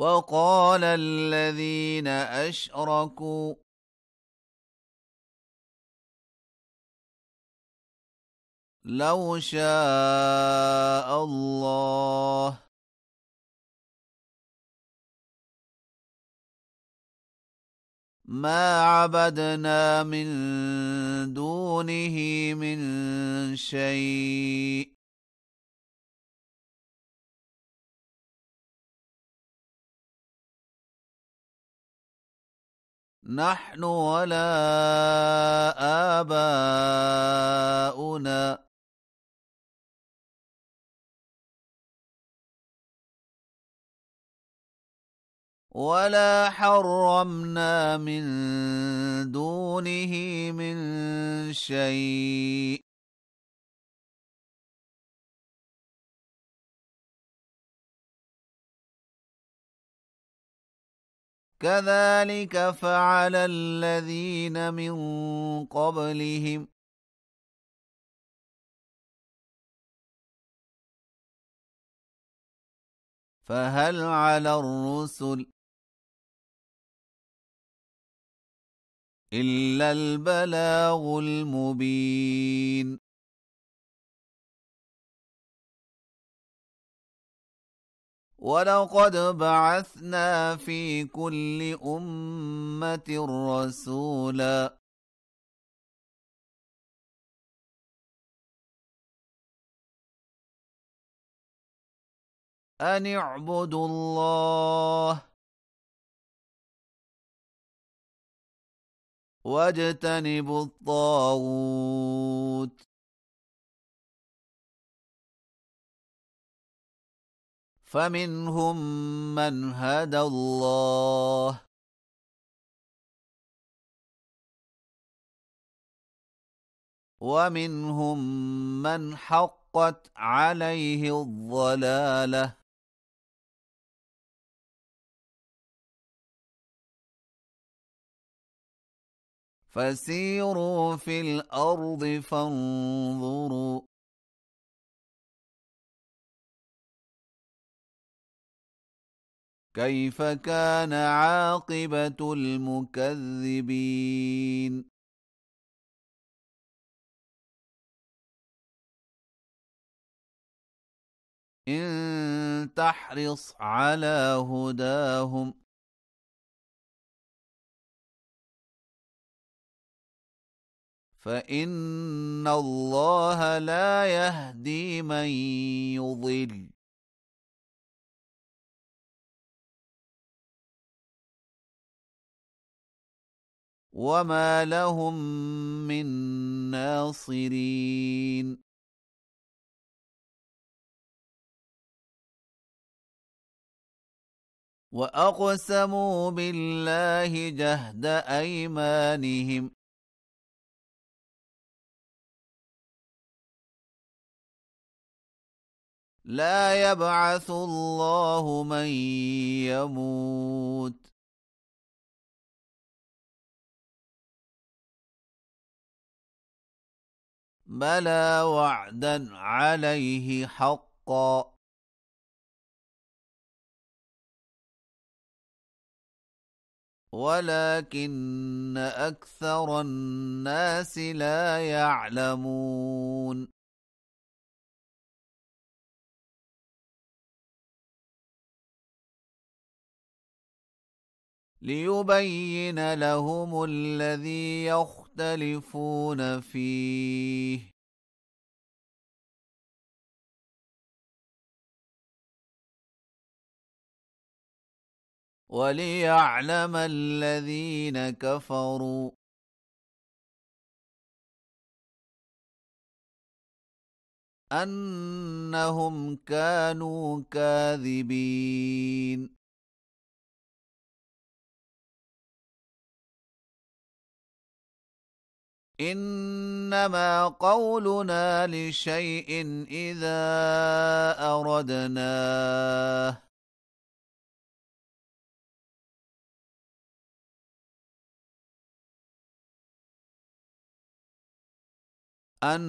وقال الذين أشركوا لو شاء الله ما عبدنا من دونه من شيء نحن ولا آباؤنا ولا حرمنا من دونه من شيء كذلك فعل الذين من قبلهم فهل على الرسل إلا البلاغ المبين ولقد بعثنا في كل أمة رسولا أن اعبدوا الله واجتنبوا الطاغوت فمنهم من هدى الله ومنهم من حقت عليه الضلالة فسيروا في الأرض فانظروا كيف كان عاقبة المكذبين إن تحرص على هداهم فإن الله لا يهدي من يضل وما لهم من ناصرين وأقسموا بالله جهد أيمانهم لا يبعث الله من يموت بلى وعدا عليه حقا ولكن أكثر الناس لا يعلمون ليبين لهم الذي يختلفون فيه وليعلم الذين كفروا أنهم كانوا كاذبين إنما قولنا لشيء إذا أردناه أن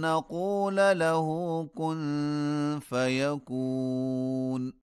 نقول له كن فيكون